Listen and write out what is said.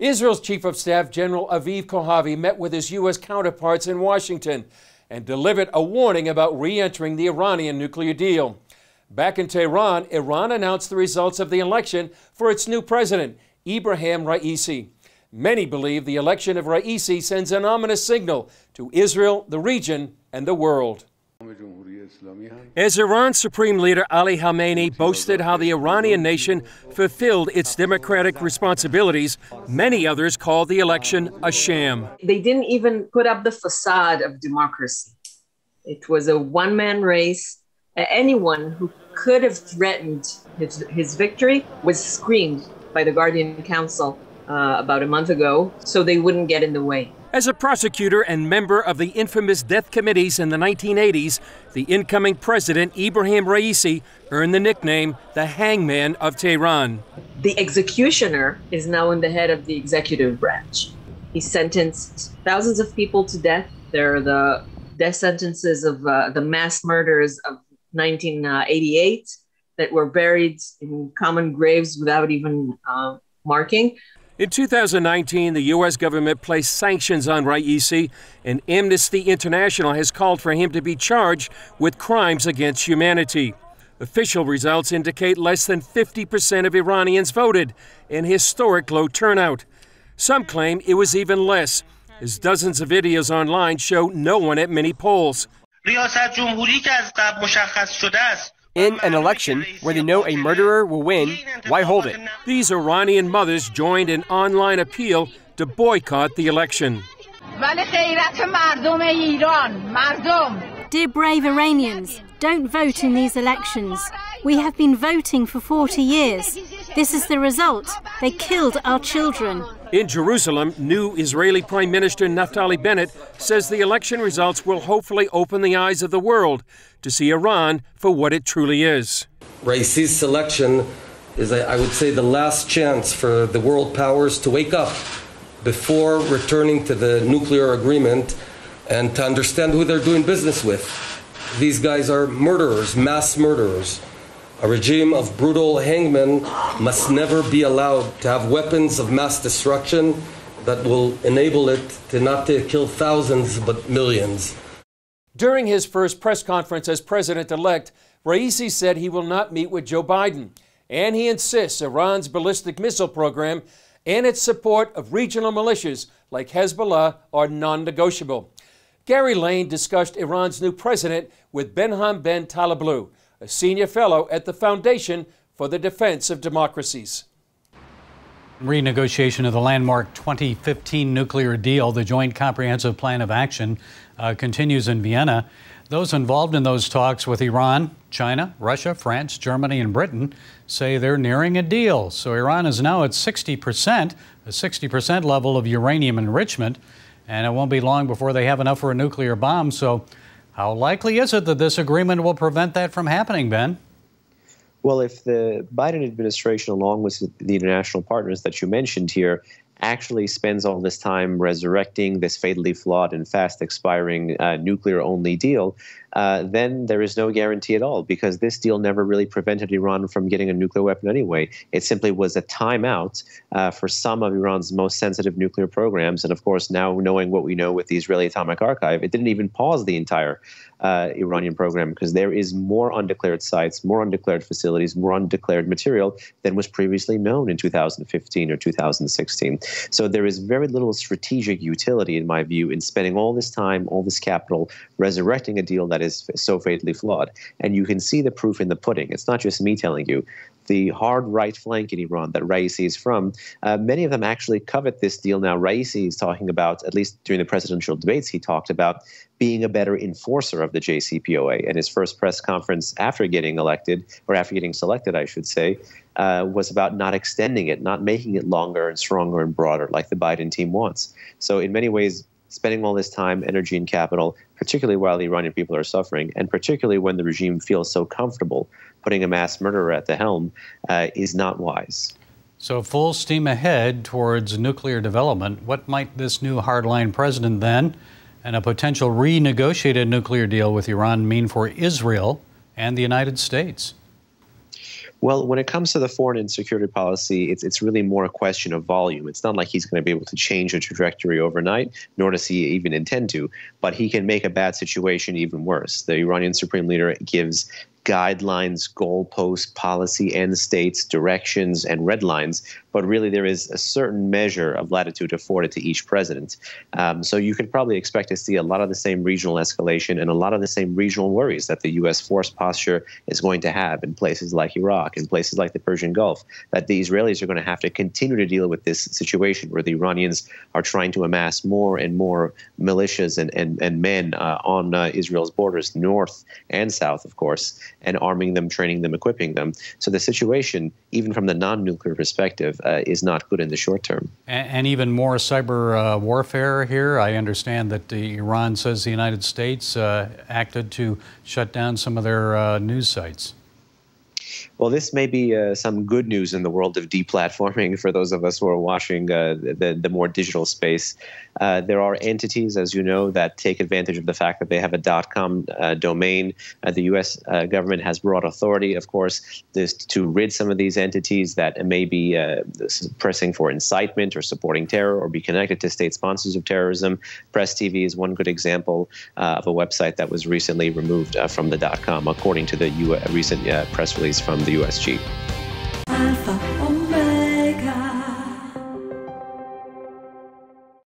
Israel's Chief of Staff, General Aviv Kohavi, met with his U.S. counterparts in Washington and delivered a warning about re-entering the Iranian nuclear deal. Back in Tehran, Iran announced the results of the election for its new president, Ebrahim Raisi. Many believe the election of Raisi sends an ominous signal to Israel, the region, and the world. As Iran's supreme leader Ali Khamenei boasted how the Iranian nation fulfilled its democratic responsibilities, many others called the election a sham. They didn't even put up the facade of democracy. It was a one-man race. Anyone who could have threatened his victory was screened by the Guardian Council about a month ago, so they wouldn't get in the way. As a prosecutor and member of the infamous death committees in the 1980s, the incoming president, Ebrahim Raisi, earned the nickname the Hangman of Tehran. The executioner is now in the head of the executive branch. He sentenced thousands of people to death. There are the death sentences of the mass murders of 1988 that were buried in common graves without even marking. In 2019, the U.S. government placed sanctions on Raisi, and Amnesty International has called for him to be charged with crimes against humanity. Official results indicate less than 50% of Iranians voted, an historic low turnout. Some claim it was even less, as dozens of videos online show no one at many polls. In an election where they know a murderer will win, why hold it? These Iranian mothers joined an online appeal to boycott the election. Dear brave Iranians, don't vote in these elections. We have been voting for 40 years. This is the result. They killed our children. In Jerusalem, new Israeli Prime Minister Naftali Bennett says the election results will hopefully open the eyes of the world to see Iran for what it truly is. Raisi's selection is, I would say, the last chance for the world powers to wake up before returning to the nuclear agreement and to understand who they're doing business with. These guys are murderers, mass murderers. A regime of brutal hangmen must never be allowed to have weapons of mass destruction that will enable it to not to kill thousands but millions. During his first press conference as president-elect, Raisi said he will not meet with Joe Biden, and he insists Iran's ballistic missile program and its support of regional militias like Hezbollah are non-negotiable. Gary Lane discussed Iran's new president with Benham Ben Taleblu, a senior fellow at the Foundation for the Defense of Democracies. Renegotiation of the landmark 2015 nuclear deal, the Joint Comprehensive Plan of Action, continues in Vienna. Those involved in those talks with Iran, China, Russia, France, Germany, and Britain say they're nearing a deal. So Iran is now at 60%, a 60% level of uranium enrichment, and it won't be long before they have enough for a nuclear bomb. So how likely is it that this agreement will prevent that from happening, Ben? Well, if the Biden administration, along with the international partners that you mentioned here, actually spends all this time resurrecting this fatally flawed and fast expiring nuclear-only deal, then there is no guarantee at all, because this deal never really prevented Iran from getting a nuclear weapon anyway. It simply was a timeout for some of Iran's most sensitive nuclear programs. And of course, now knowing what we know with the Israeli Atomic Archive, it didn't even pause the entire Iranian program, because there is more undeclared sites, more undeclared facilities, more undeclared material than was previously known in 2015 or 2016. So there is very little strategic utility, in my view, in spending all this time, all this capital, resurrecting a deal that is so fatally flawed. And you can see the proof in the pudding. It's not just me telling you. The hard right flank in Iran that Raisi is from, many of them actually covet this deal now. Raisi is talking about, at least during the presidential debates, he talked about being a better enforcer of the JCPOA. And his first press conference after getting elected, or after getting selected, I should say, was about not extending it, not making it longer and stronger and broader like the Biden team wants. So in many ways, spending all this time, energy, and capital, particularly while the Iranian people are suffering, and particularly when the regime feels so comfortable putting a mass murderer at the helm, is not wise. So full steam ahead towards nuclear development. What might this new hardline president then and a potential renegotiated nuclear deal with Iran mean for Israel and the United States? Well, when it comes to the foreign and security policy, it's really more a question of volume. It's not like he's going to be able to change the trajectory overnight, nor does he even intend to, but he can make a bad situation even worse. The Iranian supreme leader gives guidelines, goalposts, policy end states, directions, and red lines. But really, there is a certain measure of latitude afforded to each president. So you could probably expect to see a lot of the same regional escalation and a lot of the same regional worries that the U.S. force posture is going to have in places like Iraq, in places like the Persian Gulf, that the Israelis are going to have to continue to deal with this situation where the Iranians are trying to amass more and more militias and men on Israel's borders, north and south, of course, and arming them, training them, equipping them. So the situation, even from the non-nuclear perspective, is not good in the short term. And even more cyber warfare here. I understand that Iran says the United States acted to shut down some of their news sites. Well, this may be some good news in the world of deplatforming for those of us who are watching the more digital space. There are entities, as you know, that take advantage of the fact that they have a .com domain. The U.S. government has broad authority, of course, to rid some of these entities that may be pressing for incitement or supporting terror or be connected to state sponsors of terrorism. Press TV is one good example of a website that was recently removed from the .com, according to the recent press release from the USG.